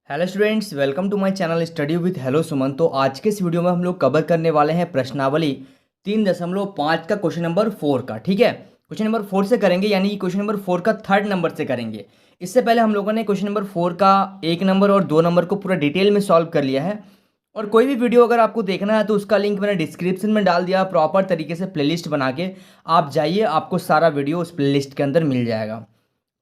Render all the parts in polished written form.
Hello students, welcome to my channel study with hello Suman. तो आज के इस वीडियो में हम लोग कवर करने वाले हैं प्रश्नावली 3.5 का क्वेश्चन नंबर 4 का। ठीक है, क्वेश्चन नंबर 4 से करेंगे, यानी कि क्वेश्चन नंबर 4 का थर्ड नंबर से करेंगे। इससे पहले हम लोगों ने क्वेश्चन नंबर 4 का 1 नंबर और 2 नंबर को पूरा डिटेल में सॉल्व कर लिया है। और कोई भी वीडियो अगर आपको देखना है तो उसका लिंक मैंने डिस्क्रिप्शन में डाल दिया, प्रॉपर तरीके से प्लेलिस्ट बना के आप जाइए, आपको सारा वीडियो उस प्लेलिस्ट के अंदर मिल जाएगा।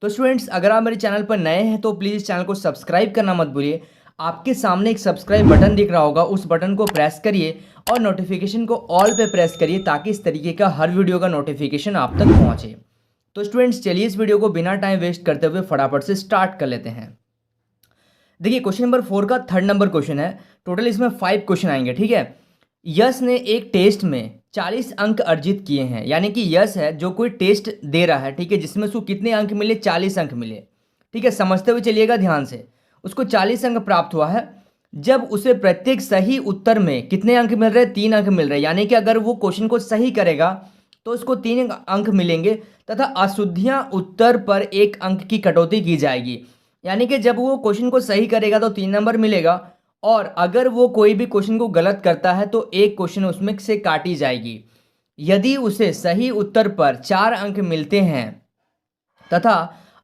तो स्टूडेंट्स, अगर आप मेरे चैनल पर नए हैं तो प्लीज़ चैनल को सब्सक्राइब करना मत भूलिए। आपके सामने एक सब्सक्राइब बटन दिख रहा होगा, उस बटन को प्रेस करिए और नोटिफिकेशन को ऑल पे प्रेस करिए ताकि इस तरीके का हर वीडियो का नोटिफिकेशन आप तक पहुंचे। तो स्टूडेंट्स, चलिए इस वीडियो को बिना टाइम वेस्ट करते हुए फटाफट से स्टार्ट कर लेते हैं। देखिए, क्वेश्चन नंबर 4 का थर्ड नंबर क्वेश्चन है। टोटल इसमें 5 क्वेश्चन आएंगे। ठीक है, यश ने एक टेस्ट में 40 अंक अर्जित किए हैं, यानी कि यश है जो कोई टेस्ट दे रहा है, ठीक है, जिसमें उसको कितने अंक मिले? 40 अंक मिले। ठीक है, समझते हुए चलिएगा ध्यान से। उसको 40 अंक प्राप्त हुआ है। जब उसे प्रत्येक सही उत्तर में कितने अंक मिल रहे हैं? 3 अंक मिल रहे हैं, यानी कि अगर वो क्वेश्चन को सही करेगा तो उसको 3 अंक मिलेंगे तथा अशुद्धियां उत्तर पर 1 अंक की कटौती की जाएगी। यानी कि जब वो क्वेश्चन को सही करेगा तो 3 नंबर मिलेगा, और अगर वो कोई भी क्वेश्चन को गलत करता है तो 1 क्वेश्चन उसमें से काटी जाएगी। यदि उसे सही उत्तर पर 4 अंक मिलते हैं तथा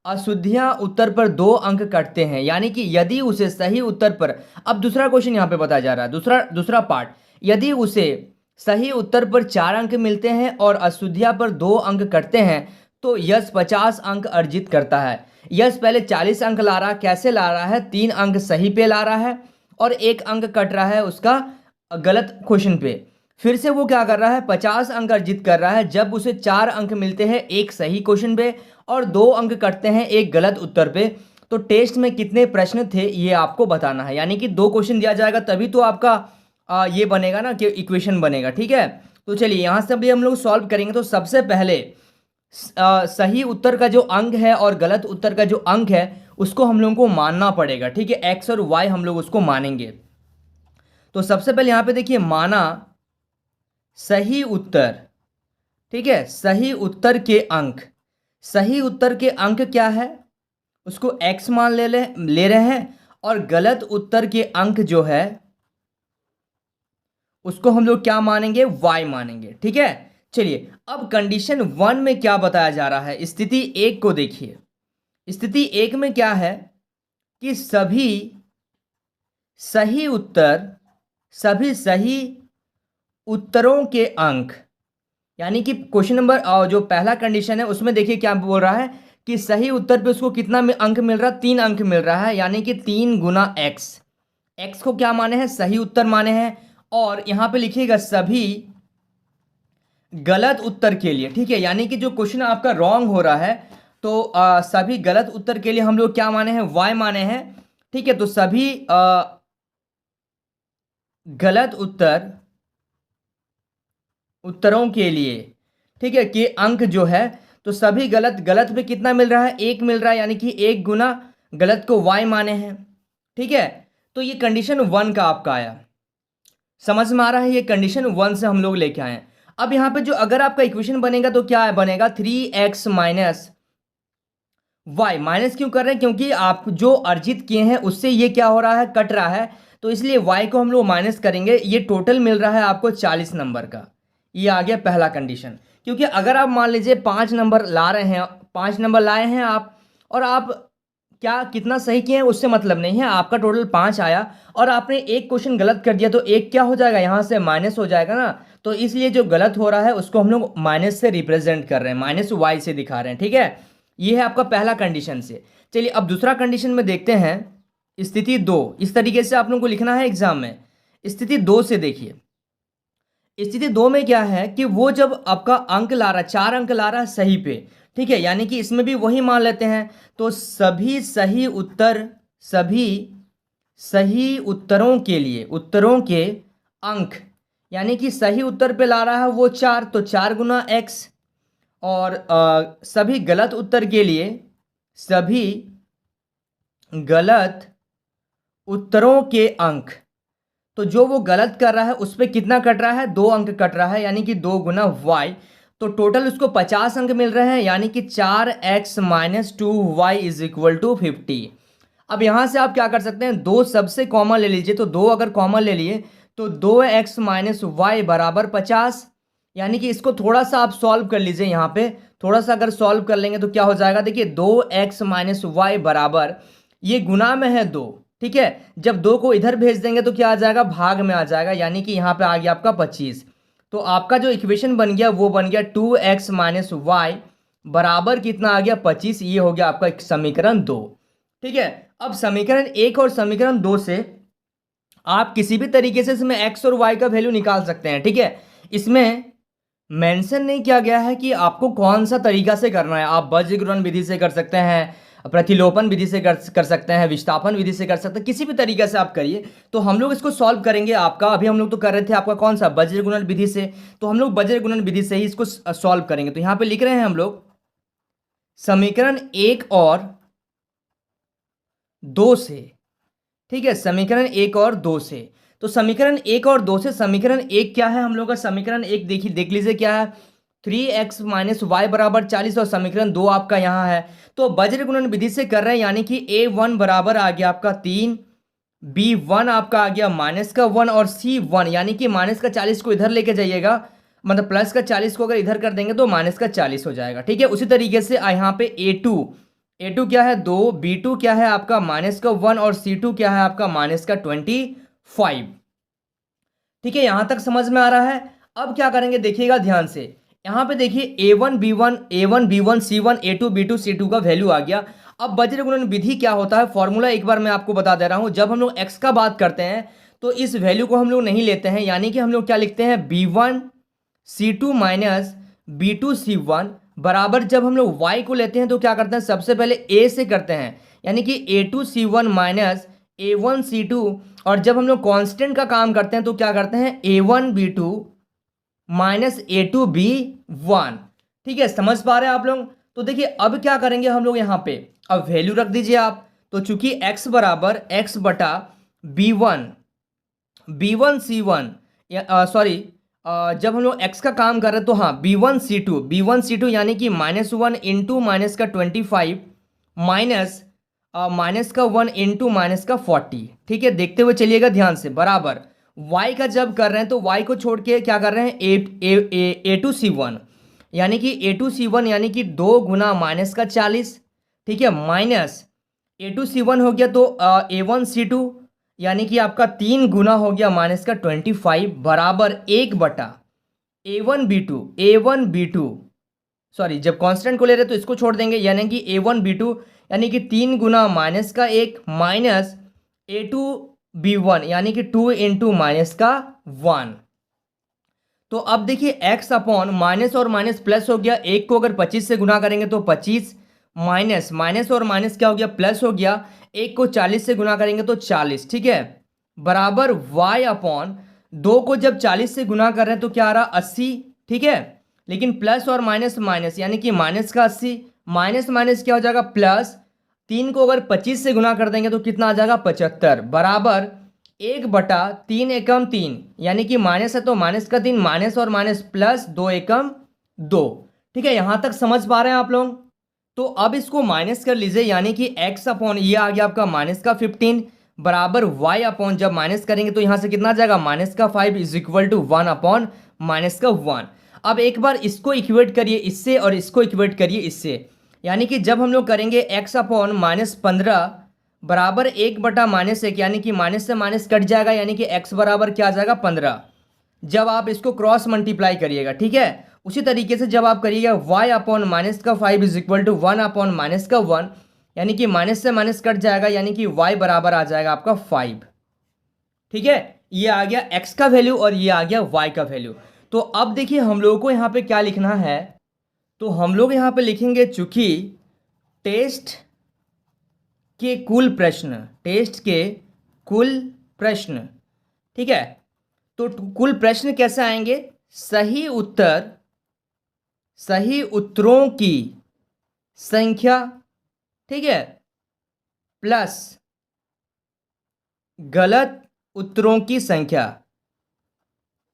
अशुद्धियां उत्तर पर 2 अंक कटते हैं, यानी कि यदि उसे सही उत्तर पर, अब दूसरा क्वेश्चन यहाँ पे बताया जा रहा है, दूसरा पार्ट, यदि उसे सही उत्तर पर 4 अंक मिलते हैं और अशुद्धियां पर 2 अंक कटते हैं तो यश 50 अंक अर्जित करता है। यश पहले 40 अंक ला रहा है। कैसे ला रहा है? 3 अंक सही पे ला रहा है और 1 अंक कट रहा है उसका गलत क्वेश्चन पे। फिर से वो क्या कर रहा है? 50 अंक अर्जित कर रहा है जब उसे 4 अंक मिलते हैं 1 सही क्वेश्चन पे और 2 अंक कटते हैं 1 गलत उत्तर पे। तो टेस्ट में कितने प्रश्न थे ये आपको बताना है, यानी कि 2 क्वेश्चन दिया जाएगा तभी तो आपका ये बनेगा ना कि इक्वेशन बनेगा। ठीक है, तो चलिए यहाँ से भी हम लोग सॉल्व करेंगे। तो सबसे पहले सही उत्तर का जो अंक है और गलत उत्तर का जो अंक है उसको हम लोगों को मानना पड़ेगा। ठीक है, एक्स और वाई हम लोग उसको मानेंगे। तो सबसे पहले यहाँ पे देखिए, माना सही उत्तर। ठीक है, सही उत्तर के अंक, सही उत्तर के अंक क्या है उसको x मान ले रहे हैं, और गलत उत्तर के अंक जो है उसको हम लोग क्या मानेंगे? y मानेंगे। ठीक है, चलिए अब कंडीशन 1 में क्या बताया जा रहा है, स्थिति 1 को देखिए। स्थिति 1 में क्या है कि सभी सही उत्तरों के अंक, यानी कि क्वेश्चन नंबर जो पहला कंडीशन है उसमें देखिए क्या बोल रहा है कि सही उत्तर पे उसको कितना अंक मिल रहा है? 3 अंक मिल रहा है, यानी कि 3 गुना x। x को क्या माने हैं? सही उत्तर माने हैं। और यहां पे लिखिएगा सभी गलत उत्तर के लिए। ठीक है, यानी कि जो क्वेश्चन आपका रॉन्ग हो रहा है तो सभी गलत उत्तर के लिए हम लोग क्या माने हैं? y माने हैं। ठीक है, तो सभी गलत उत्तरों के लिए, ठीक है, कि अंक जो है, तो सभी गलत पे कितना मिल रहा है? 1 मिल रहा है, यानी कि 1 गुना गलत को y माने हैं। ठीक है, तो ये कंडीशन 1 का आपका आया। समझ में आ रहा है? ये कंडीशन 1 से हम लोग लेके आए हैं। अब यहां पे जो अगर आपका इक्वेशन बनेगा तो क्या बनेगा? 3x minus y। माइनस क्यों कर रहे हैं? क्योंकि आप जो अर्जित किए हैं उससे ये क्या हो रहा है? कट रहा है, तो इसलिए y को हम लोग माइनस करेंगे। ये टोटल मिल रहा है आपको 40 नंबर का। ये आ गया पहला कंडीशन। क्योंकि अगर आप मान लीजिए 5 नंबर ला रहे हैं, 5 नंबर लाए हैं आप, और आप क्या कितना सही किए हैं उससे मतलब नहीं है, आपका टोटल 5 आया और आपने 1 क्वेश्चन गलत कर दिया तो 1 क्या हो जाएगा? यहाँ से माइनस हो जाएगा ना। तो इसलिए जो गलत हो रहा है उसको हम लोग माइनस से रिप्रेजेंट कर रहे हैं, माइनस y से दिखा रहे हैं। ठीक है, ये है आपका पहला कंडीशन से। चलिए अब दूसरा कंडीशन में देखते हैं। स्थिति 2 इस तरीके से आप लोगों को लिखना है एग्जाम में। स्थिति 2 से देखिए, स्थिति 2 में क्या है कि वो जब आपका अंक ला रहा है, 4 अंक ला रहा है सही पे, ठीक है, यानी कि इसमें भी वही मान लेते हैं। तो सभी सही उत्तरों के लिए, उत्तरों के अंक, यानी कि सही उत्तर पे ला रहा है वो 4, तो 4 गुना x। और सभी गलत उत्तर के लिए, सभी गलत उत्तरों के अंक, तो जो वो गलत कर रहा है उस पर कितना कट रहा है? 2 अंक कट रहा है, यानी कि 2 गुना y। तो टोटल उसको 50 अंक मिल रहे हैं, यानी कि 4x minus 2y is equal to 50। अब यहाँ से आप क्या कर सकते हैं, दो सबसे कॉमन ले लीजिए, तो दो अगर कॉमन ले लिए तो 2x माइनस वाई बराबर 50, यानी कि इसको थोड़ा सा आप सॉल्व कर लीजिए। यहाँ पे थोड़ा सा अगर सॉल्व कर लेंगे तो क्या हो जाएगा, देखिए 2x माइनस वाई बराबर, ये गुना में है 2, ठीक है, जब 2 को इधर भेज देंगे तो क्या आ जाएगा, भाग में आ जाएगा, यानी कि यहाँ पे आ गया आपका 25। तो आपका जो इक्वेशन बन गया वो बन गया 2x माइनस वाई बराबर कितना आ गया, 25। ये हो गया आपका समीकरण 2, ठीक है। अब समीकरण 1 और समीकरण 2 से आप किसी भी तरीके से इसमें x और y का वैल्यू निकाल सकते हैं, ठीक है। इसमें मेंशन नहीं किया गया है कि आपको कौन सा तरीका से करना है। आप बज्रगुणन विधि से कर सकते हैं, प्रतिलोपन विधि से कर सकते हैं, विस्थापन विधि से कर सकते हैं, किसी भी तरीके से आप करिए। तो हम लोग इसको सॉल्व करेंगे। आपका अभी हम लोग तो कर रहे थे आपका कौन सा, बज्रगुणन विधि से, तो हम लोग बज्रगुणन विधि से ही इसको सॉल्व करेंगे। तो यहाँ पे लिख रहे हैं हम लोग समीकरण 1 और 2 से, ठीक है, समीकरण 1 और 2 से। तो समीकरण 1 और 2 से समीकरण 1 क्या है हम लोग का, समीकरण 1 देख लीजिए क्या है, 3x माइनस वाई बराबर 40, और समीकरण 2 आपका यहाँ है। तो बज्रगुणन विधि से कर रहे हैं, यानी कि a1 बराबर आ गया आपका 3, b1 आपका आ गया माइनस का 1, और c1 यानी कि माइनस का 40 को इधर लेके जाइएगा, मतलब प्लस का 40 को अगर इधर कर देंगे तो माइनस का 40 हो जाएगा, ठीक है। उसी तरीके से यहाँ पे a2 क्या है 2, b2 क्या है आपका माइनस का 1, और c2 क्या है आपका माइनस का 25, ठीक है। यहां तक समझ में आ रहा है। अब क्या करेंगे देखिएगा ध्यान से, यहां पे देखिए a1 b1 c1 a2 b2 c2 का वैल्यू आ गया। अब बज्रगुणन विधि क्या होता है, फॉर्मूला एक बार मैं आपको बता दे रहा हूं। जब हम लोग x का बात करते हैं तो इस वैल्यू को हम लोग नहीं लेते हैं, यानी कि हम लोग क्या लिखते हैं, b1 c2 minus b2 c1 बराबर, जब हम लोग y को लेते हैं तो क्या करते हैं, सबसे पहले a से करते हैं, यानी कि a2 c1 minus a1 c2, और जब हम लोग कांस्टेंट का काम करते हैं तो क्या करते हैं, a1 b2 minus a2 b1, ठीक है। समझ पा रहे हैं आप लोग। तो देखिए अब क्या करेंगे हम लोग, यहाँ पे अब वैल्यू रख दीजिए आप। तो चूंकि x बराबर x बटा b1 c1, सॉरी, जब हम लोग x का काम कर रहे हैं तो हाँ b1 c2 यानी कि -1 इंटू माइनस का 25 माइनस का 1 इंटू माइनस का 40, ठीक है। देखते हुए चलिएगा ध्यान से, बराबर y का जब कर रहे हैं तो y को छोड़ के क्या कर रहे हैं, a2 c1 यानी कि a2 c1 यानी कि 2 गुना माइनस का 40, ठीक है, माइनस a2 c1 हो गया तो a1 c2 यानी कि आपका 3 गुना हो गया माइनस का 25 बराबर 1 बटा a1 b2, सॉरी जब कांस्टेंट को ले रहे तो इसको छोड़ देंगे, यानी कि a1 b2 यानी कि 3 गुना माइनस का 1 माइनस a2 b1 यानी कि 2 इंटू माइनस का 1। तो अब देखिए x अपॉन माइनस और माइनस प्लस हो गया, एक को अगर 25 से गुना करेंगे तो 25 माइनस माइनस और माइनस क्या हो गया, प्लस हो गया, एक को 40 से गुना करेंगे तो 40, ठीक है, बराबर y अपॉन 2 को जब 40 से गुना कर रहे हैं तो क्या आ रहा 80, ठीक है, लेकिन प्लस और माइनस माइनस यानी कि माइनस का 80 माइनस माइनस क्या हो जाएगा प्लस, 3 को अगर 25 से गुना कर देंगे तो कितना आ जाएगा 75 बराबर 1 बटा 3 एकम 3 यानी कि माइनस है तो माइनस का 3 माइनस और माइनस प्लस 2 एकम 2, ठीक है। यहां तक समझ पा रहे हैं आप लोग। तो अब इसको माइनस कर लीजिए, यानी कि x अपॉन ये आ गया आपका माइनस का 15 बराबर y अपॉन, जब माइनस करेंगे तो यहां से कितना आ जाएगा माइनस का 5 is equal to 1 upon minus का 1। अब एक बार इसको इक्वेट करिए इससे और इसको इक्वेट करिए इससे, यानी कि जब हम लोग करेंगे x अपॉन -15 बराबर 1 बटा -1 यानी कि माइनस से माइनस कट जाएगा, यानी कि x बराबर क्या आ जाएगा 15, जब आप इसको क्रॉस मल्टीप्लाई करिएगा, ठीक है। उसी तरीके से जब आप करिएगा y अपॉन माइनस का 5 is equal to 1 upon minus का 1 यानी कि माइनस से माइनस कट जाएगा, यानी कि y बराबर आ जाएगा आपका 5, ठीक है। ये आ गया x का वैल्यू और ये आ गया y का वैल्यू। तो अब देखिए हम लोगों को यहाँ पे क्या लिखना है, तो हम लोग यहाँ पे लिखेंगे चूंकि टेस्ट के कुल प्रश्न, ठीक है। तो कुल प्रश्न कैसे आएंगे, सही उत्तरों की संख्या, ठीक है, प्लस गलत उत्तरों की संख्या,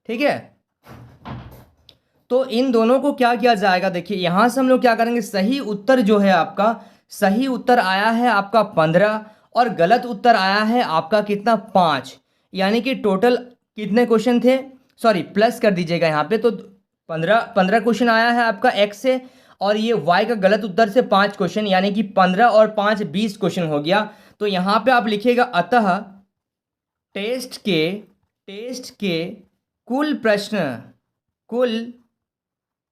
ठीक है। तो इन दोनों को क्या किया जाएगा, देखिए यहां से हम लोग क्या करेंगे, सही उत्तर जो है आपका, सही उत्तर आया है आपका 15 और गलत उत्तर आया है आपका कितना 5, यानी कि टोटल कितने क्वेश्चन थे, सॉरी प्लस कर दीजिएगा यहाँ पे, तो 15 क्वेश्चन आया है आपका एक्स से, और ये वाई का गलत उत्तर से 5 क्वेश्चन, यानी कि 15 और 5 20 क्वेश्चन हो गया। तो यहाँ पे आप लिखिएगा अतः टेस्ट के कुल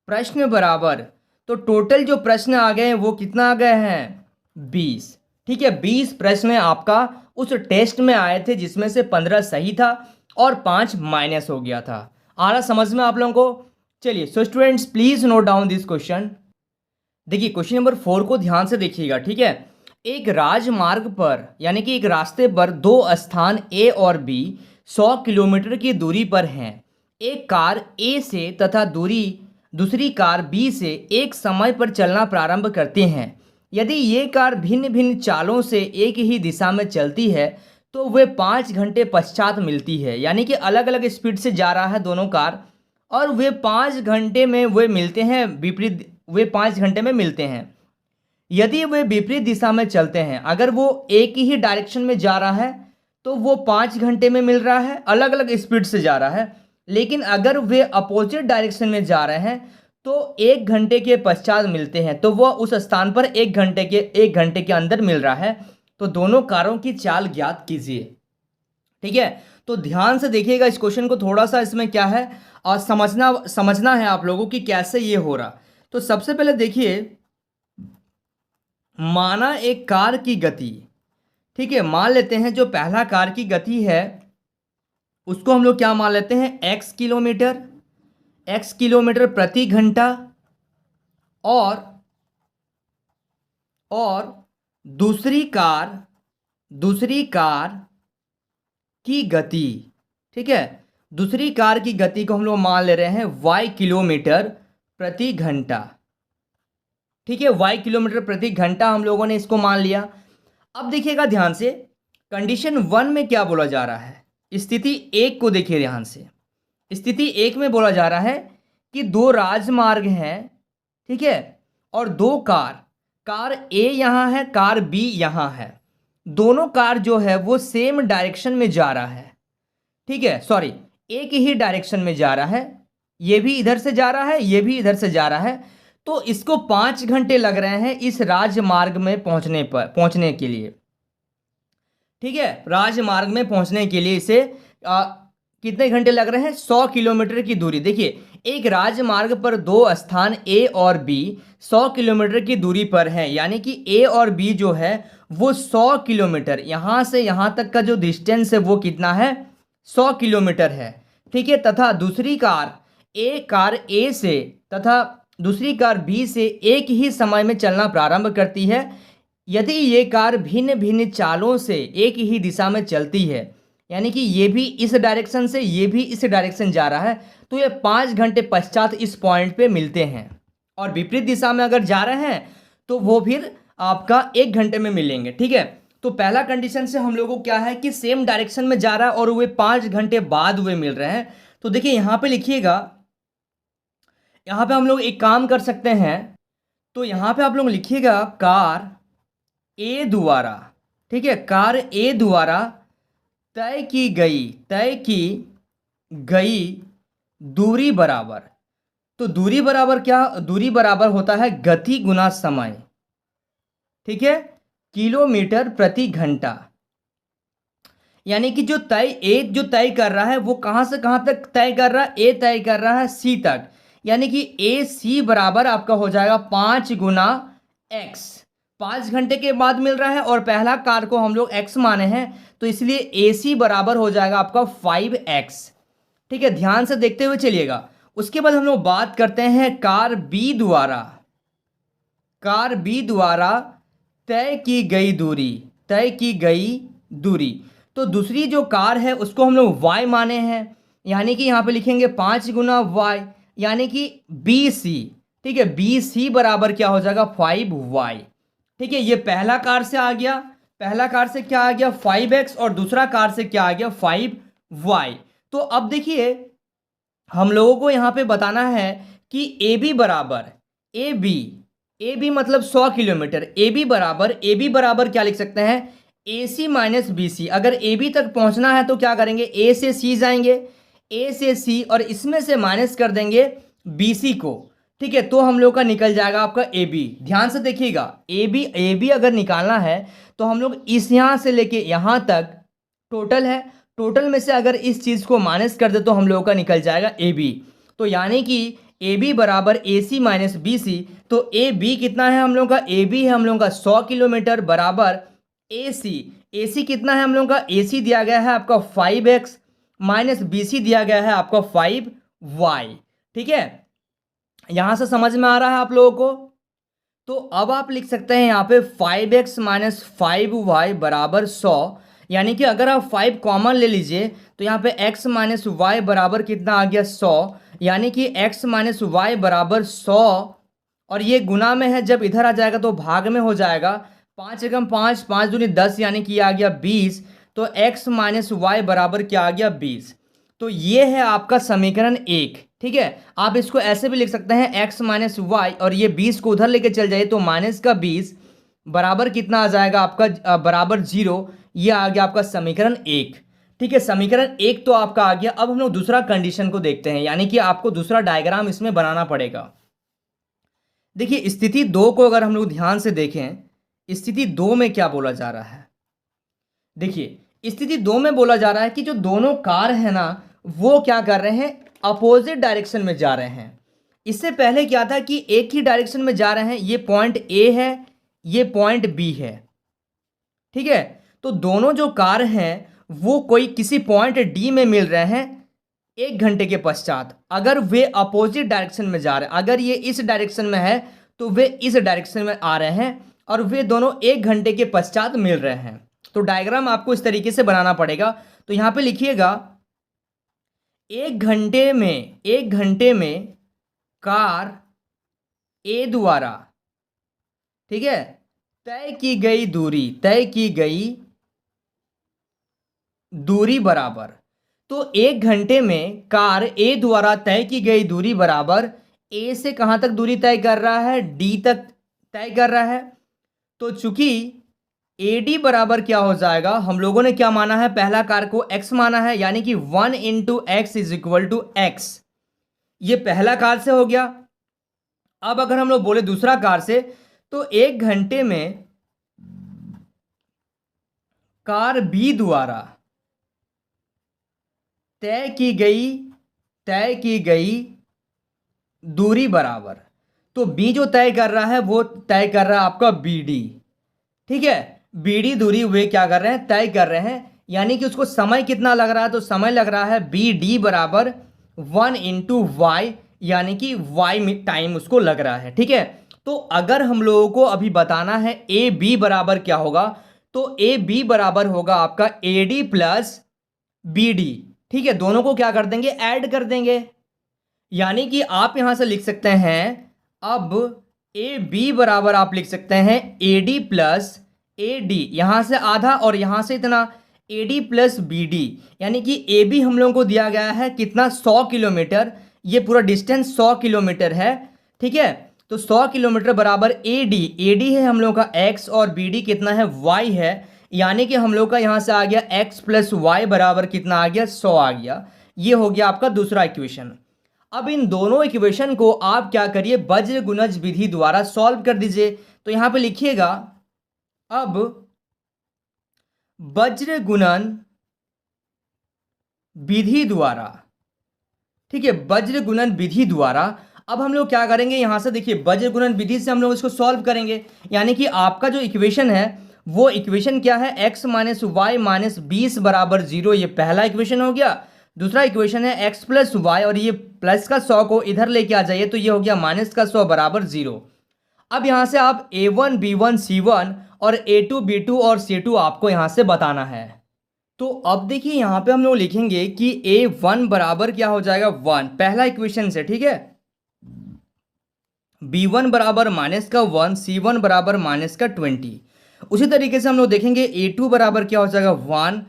प्रश्न बराबर, तो टोटल जो प्रश्न आ गए हैं वो कितना आ गए हैं 20। ठीक है, 20 प्रश्न आपका उस टेस्ट में आए थे जिसमें से 15 सही था और 5 माइनस हो गया था। आ रहा समझ में आप लोगों को? चलिए, so students please note down this question. देखिए क्वेश्चन नंबर 4 को ध्यान से देखिएगा। ठीक है, एक राजमार्ग पर यानी कि एक रास्ते पर दो स्थान ए और बी 100 किलोमीटर की दूरी पर हैं। एक कार ए से तथा दूसरी कार बी से एक समय पर चलना प्रारंभ करते हैं। यदि ये कार भिन्न भिन्न चालों से एक ही दिशा में चलती है तो वे 5 घंटे पश्चात मिलती है, यानी कि अलग अलग स्पीड से जा रहा है दोनों कार, और वे 5 घंटे में वे मिलते हैं विपरीत, वे 5 घंटे में मिलते हैं। यदि वे विपरीत दिशा में चलते हैं, अगर वो एक ही डायरेक्शन में जा रहा है तो वो 5 घंटे में मिल रहा है, अलग अलग स्पीड से जा रहा है। लेकिन अगर वे अपोजिट डायरेक्शन में जा रहे हैं तो 1 घंटे के पश्चात मिलते हैं, तो वह उस स्थान पर 1 घंटे के अंदर मिल रहा है। तो दोनों कारों की चाल ज्ञात कीजिए। ठीक है, तो ध्यान से देखिएगा इस क्वेश्चन को, थोड़ा सा इसमें क्या है और समझना है आप लोगों की कैसे ये हो रहा। तो सबसे पहले देखिए, माना एक कार की गति, ठीक है, मान लेते हैं जो पहला कार की गति है उसको हम लोग क्या मान लेते हैं x किलोमीटर प्रति घंटा, और दूसरी कार की गति, ठीक है, दूसरी कार की गति को हम लोग मान ले रहे हैं y किलोमीटर प्रति घंटा। ठीक है, y किलोमीटर प्रति घंटा हम लोगों ने इसको मान लिया। अब देखिएगा ध्यान से, कंडीशन 1 में क्या बोला जा रहा है, स्थिति 1 को देखिए ध्यान से। स्थिति 1 में बोला जा रहा है कि दो राजमार्ग हैं, ठीक है, और दो कार ए यहाँ है, कार बी यहाँ है। दोनों कार जो है वो सेम डायरेक्शन में जा रहा है। ठीक है, सॉरी, एक ही डायरेक्शन में जा रहा है, ये भी इधर से जा रहा है, ये भी इधर से जा रहा है। तो इसको 5 घंटे लग रहे हैं इस राजमार्ग में पहुंचने के लिए। ठीक है, राजमार्ग में पहुंचने के लिए इसे कितने घंटे लग रहे हैं, 100 किलोमीटर की दूरी। देखिए, एक राजमार्ग पर दो स्थान ए और बी 100 किलोमीटर की दूरी पर है, यानी कि ए और बी जो है वो 100 किलोमीटर, यहाँ से यहाँ तक का जो डिस्टेंस है वो कितना है, 100 किलोमीटर है। ठीक है, तथा दूसरी कार ए से तथा दूसरी कार बी से एक ही समय में चलना प्रारंभ करती है। यदि ये कार भिन्न भिन्न चालों से एक ही दिशा में चलती है, यानी कि ये भी इस डायरेक्शन से, ये भी इस डायरेक्शन जा रहा है, तो ये 5 घंटे पश्चात इस पॉइंट पे मिलते हैं। और विपरीत दिशा में अगर जा रहे हैं तो वो फिर आपका 1 घंटे में मिलेंगे। ठीक है, तो पहला कंडीशन से हम लोगों को क्या है कि सेम डायरेक्शन में जा रहा है और वे 5 घंटे बाद वे मिल रहे हैं। तो देखिए यहाँ पे लिखिएगा, यहाँ पे हम लोग एक काम कर सकते हैं, तो यहाँ पे आप लोग लिखिएगा कार ए द्वारा, ठीक है, कार ए द्वारा तय की गई दूरी बराबर, तो दूरी बराबर क्या, दूरी बराबर होता है गति गुना समय। ठीक है, किलोमीटर प्रति घंटा, यानी कि जो तय कर रहा है वो कहां से कहां तक तय कर रहा है, ए तय कर रहा है सी तक, यानी कि ए सी बराबर आपका हो जाएगा 5 गुना एक्स। 5 घंटे के बाद मिल रहा है और पहला कार को हम लोग x माने हैं, तो इसलिए ए सी बराबर हो जाएगा आपका 5x। ठीक है, ध्यान से देखते हुए चलिएगा। उसके बाद हम लोग बात करते हैं कार बी द्वारा तय की गई दूरी। तो दूसरी जो कार है उसको हम लोग y माने हैं, यानी कि यहाँ पे लिखेंगे 5 गुना y, यानी कि बी सी। ठीक है, बी सी बराबर क्या हो जाएगा 5y। ठीक है, ये पहला कार से आ गया, पहला कार से क्या आ गया 5x, और दूसरा कार से क्या आ गया 5y। तो अब देखिए हम लोगों को यहाँ पे बताना है कि ए बी मतलब 100 किलोमीटर, ए बी बराबर क्या लिख सकते हैं, ए सी माइनस बी सी, अगर ए बी तक पहुंचना है तो क्या करेंगे, ए से सी जाएंगे, ए से सी और इसमें से माइनस कर देंगे बी सी को, ठीक है। तो हम लोग का निकल जाएगा आपका ए बी। ध्यान से देखिएगा, ए बी अगर निकालना है तो हम लोग इस यहाँ से लेके यहाँ तक टोटल है, टोटल में से अगर इस चीज़ को माइनस कर दे तो हम लोगों का निकल जाएगा ए बी। तो यानी कि ए बी बराबर ए सी माइनस बी सी। तो ए बी कितना है हम लोगों का, ए बी है हम लोगों का 100 किलोमीटर बराबर ए सी कितना है हम लोगों का, ए सी दिया गया है आपका 5x माइनस बी सी दिया गया है आपका 5y, ठीक है। यहां से समझ में आ रहा है आप लोगों को। तो अब आप लिख सकते हैं यहाँ पे 5x माइनस 5y बराबर 100, यानी कि अगर आप 5 कॉमन ले लीजिए तो यहाँ पे x माइनस वाई बराबर कितना आ गया 100, यानी कि x माइनस वाई बराबर 100 और ये गुना में है, जब इधर आ जाएगा तो भाग में हो जाएगा। 5 एकम 5, 5 दूनी 10, यानी कि आ गया 20। तो x माइनस वाई बराबर क्या आ गया 20। तो ये है आपका समीकरण 1, ठीक है। आप इसको ऐसे भी लिख सकते हैं x माइनस वाई और ये 20 को उधर लेके चल जाइए तो माइनस का 20 बराबर कितना आ जाएगा आपका बराबर 0। ये आ गया आपका समीकरण 1, ठीक है। समीकरण 1 तो आपका आ गया। अब हम लोग दूसरा कंडीशन को देखते हैं, यानी कि आपको दूसरा डायग्राम इसमें बनाना पड़ेगा। देखिए स्थिति 2 को अगर हम लोग ध्यान से देखें, स्थिति 2 में क्या बोला जा रहा है। देखिए स्थिति 2 में बोला जा रहा है कि जो दोनों कार है ना वो क्या कर रहे हैं, अपोजिट डायरेक्शन में जा रहे हैं। इससे पहले क्या था कि एक ही डायरेक्शन में जा रहे हैं, ये पॉइंट ए है, ये पॉइंट बी है, ठीक है। तो दोनों जो कार हैं वो कोई किसी पॉइंट डी में मिल रहे हैं 1 घंटे के पश्चात, अगर वे अपोजिट डायरेक्शन में जा रहे हैं। अगर ये इस डायरेक्शन में है तो वे इस डायरेक्शन में आ रहे हैं और वे दोनों 1 घंटे के पश्चात मिल रहे हैं। तो डायग्राम आपको इस तरीके से बनाना पड़ेगा। तो यहां पे लिखिएगा 1 घंटे में कार ए द्वारा, ठीक है, तय की गई दूरी बराबर। तो 1 घंटे में कार ए द्वारा तय की गई दूरी बराबर ए से कहां तक दूरी तय कर रहा है, डी तक तय कर रहा है। तो चूंकि ए डी बराबर क्या हो जाएगा, हम लोगों ने क्या माना है, पहला कार को x माना है, यानी कि 1 into x is equal to x. ये पहला कार से हो गया। अब अगर हम लोग बोले दूसरा कार से, तो 1 घंटे में कार बी द्वारा तय की गई दूरी बराबर। तो बी जो तय कर रहा है वो तय कर रहा है आपका बी डी, ठीक है। बी डी दूरी वे क्या कर रहे हैं, तय कर रहे हैं, यानी कि उसको समय कितना लग रहा है, तो समय लग रहा है बी डी बराबर 1 इंटू वाई, यानी कि वाई टाइम उसको लग रहा है, ठीक है। तो अगर हम लोगों को अभी बताना है ए बी बराबर क्या होगा, तो ए बी बराबर होगा आपका A D plus B D, ठीक है। दोनों को क्या कर देंगे, ऐड कर देंगे, यानी कि आप यहां से लिख सकते हैं अब ए बी बराबर आप लिख सकते हैं A D plus A D, यहां से आधा और यहां से इतना, A D plus B D, यानी कि ए बी हम लोगों को दिया गया है कितना 100 किलोमीटर, ये पूरा डिस्टेंस 100 किलोमीटर है, ठीक है। तो 100 किलोमीटर बराबर ए डी है हम लोगों का x और बी डी कितना है y है, यानी कि हम लोग का यहां से आ गया x प्लस वाई बराबर कितना आ गया 100 आ गया। ये हो गया आपका दूसरा इक्वेशन। अब इन दोनों इक्वेशन को आप क्या करिए, वज्र गुणज विधि द्वारा सॉल्व कर दीजिए। तो यहां पे लिखिएगा अब वज्र गुणन विधि द्वारा, ठीक है, वज्र गुणन विधि द्वारा अब हम लोग क्या करेंगे, यहां से देखिए वज्र गुणन विधि से हम लोग इसको सॉल्व करेंगे, यानी कि आपका जो इक्वेशन है वो इक्वेशन क्या है, x माइनस वाई माइनस 20 बराबर 0, ये पहला इक्वेशन हो गया। दूसरा इक्वेशन है x प्लस वाई और ये प्लस का 100 को इधर लेके आ जाइए तो ये हो गया माइनस का 100 बराबर 0। अब यहां से आप a1 b1 c1 और a2 b2 और c2 आपको यहां से बताना है। तो अब देखिए यहां पे हम लोग लिखेंगे कि a1 बराबर क्या हो जाएगा 1, पहला इक्वेशन से, ठीक है। b1 बराबर माइनस का 1, c1 बराबर माइनस का 20। उसी तरीके से हम लोग देखेंगे a2 बराबर क्या हो जाएगा 1,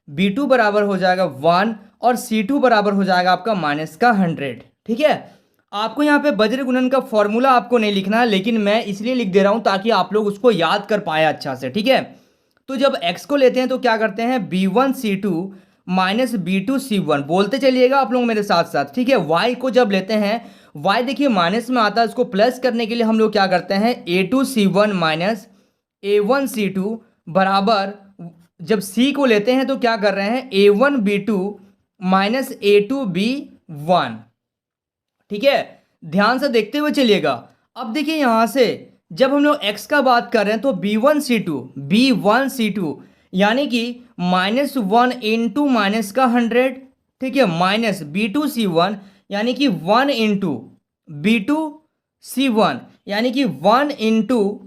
b2 बराबर हो जाएगा 1 और c2 बराबर हो जाएगा आपका माइनस का 100, ठीक है। आपको यहाँ पे वज्र गुणन का फॉर्मूला आपको नहीं लिखना है, लेकिन मैं इसलिए लिख दे रहा हूँ ताकि आप लोग उसको याद कर पाए अच्छा से, ठीक है। तो जब x को लेते हैं तो क्या करते हैं b1c2 माइनस b2c1, बोलते चलिएगा आप लोग मेरे साथ साथ, ठीक है। y को जब लेते हैं, y देखिए माइनस में आता है, उसको प्लस करने के लिए हम लोग क्या करते हैं a2c1 माइनस a1c2 बराबर, जब c को लेते हैं तो क्या कर रहे हैं a1b2 माइनस a2b1, ठीक है। ध्यान से देखते हुए चलिएगा। अब देखिए यहां से जब हम लोग x का बात कर रहे हैं तो b1c2 यानी कि -1 इंटू माइनस का 100, ठीक है, माइनस b2c1 यानी कि 1 इंटू b2c1 यानी कि 1 इंटू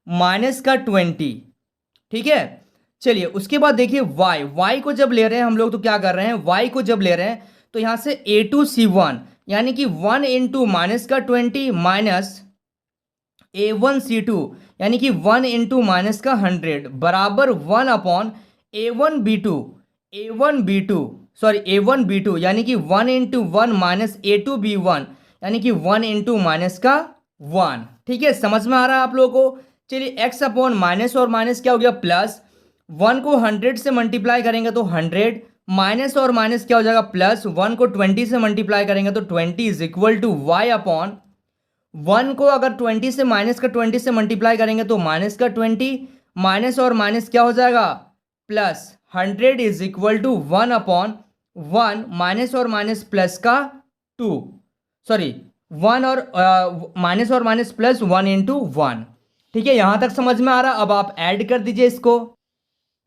माइनस का 20, ठीक है। चलिए उसके बाद देखिए y को जब ले रहे हैं हम लोग तो क्या कर रहे हैं, y को जब ले रहे हैं तो यहां से a2c1 यानी कि 1 इंटू माइनस का 20 माइनस a1c2 यानी कि 1 इंटू माइनस का 100 बराबर 1 अपॉन a1b2 यानी कि 1 इंटू 1 माइनस a2b1 यानी कि 1 इंटू माइनस का 1, ठीक है। समझ में आ रहा है आप लोगों को। चलिए x अपॉन माइनस और माइनस क्या हो गया प्लस, 1 को 100 से मल्टीप्लाई करेंगे तो 100, माइनस और माइनस क्या हो जाएगा प्लस, 1 को 20 से मल्टीप्लाई करेंगे तो 20 is equal to y upon 1 को अगर 20 से माइनस का 20 से मल्टीप्लाई करेंगे तो माइनस का 20, माइनस और माइनस क्या हो जाएगा plus, 100 is equal to 1 upon 1 minus और माइनस प्लस का 2, सॉरी 1 और माइनस और माइनस प्लस 1 इंटू 1, ठीक है। यहां तक समझ में आ रहा। अब आप ऐड कर दीजिए इसको।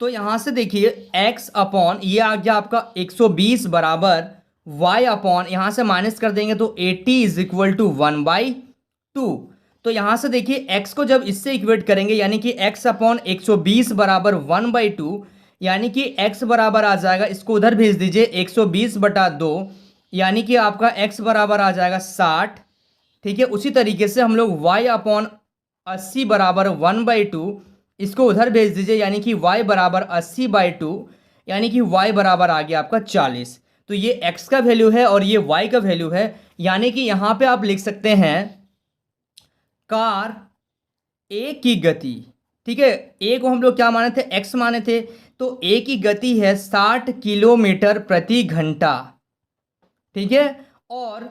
तो यहां से देखिए x अपॉन ये आ गया आपका 120 बराबर y अपॉन यहां से माइनस कर देंगे तो 80 इज इक्वल टू 1/2। तो यहां से देखिए x को जब इससे इक्वेट करेंगे यानी कि x अपॉन 120 बराबर 1/2 यानी कि x बराबर आ जाएगा, इसको उधर भेज दीजिए 120/2 यानी कि आपका x बराबर आ जाएगा 60, ठीक है। उसी तरीके से हम लोग y अपॉन 80 बराबर 1/2 इसको उधर भेज दीजिए यानी कि y बराबर 80/2 यानी कि y बराबर आ गया आपका 40। तो ये x का वैल्यू है और ये y का वैल्यू है, यानी कि यहां पे आप लिख सकते हैं कार a की गति, ठीक है। a को हम लोग क्या माने थे x माने थे, तो a की गति है 60 किलोमीटर प्रति घंटा, ठीक है। और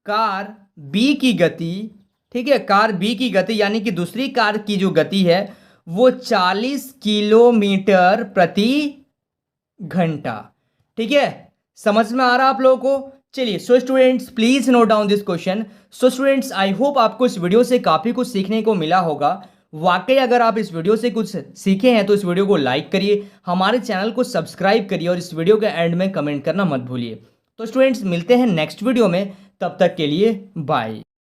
कार b की गति, ठीक है, कार b की गति यानी कि दूसरी कार की जो गति है वो 40 किलोमीटर प्रति घंटा, ठीक है। समझ में आ रहा आप लोगों को। चलिए so students please note down this question. So students I hope आपको इस वीडियो से काफी कुछ सीखने को मिला होगा। वाकई अगर आप इस वीडियो से कुछ सीखे हैं तो इस वीडियो को लाइक करिए, हमारे चैनल को सब्सक्राइब करिए और इस वीडियो के एंड में कमेंट करना मत भूलिए। तो स्टूडेंट्स मिलते हैं नेक्स्ट वीडियो में, तब तक के लिए बाय।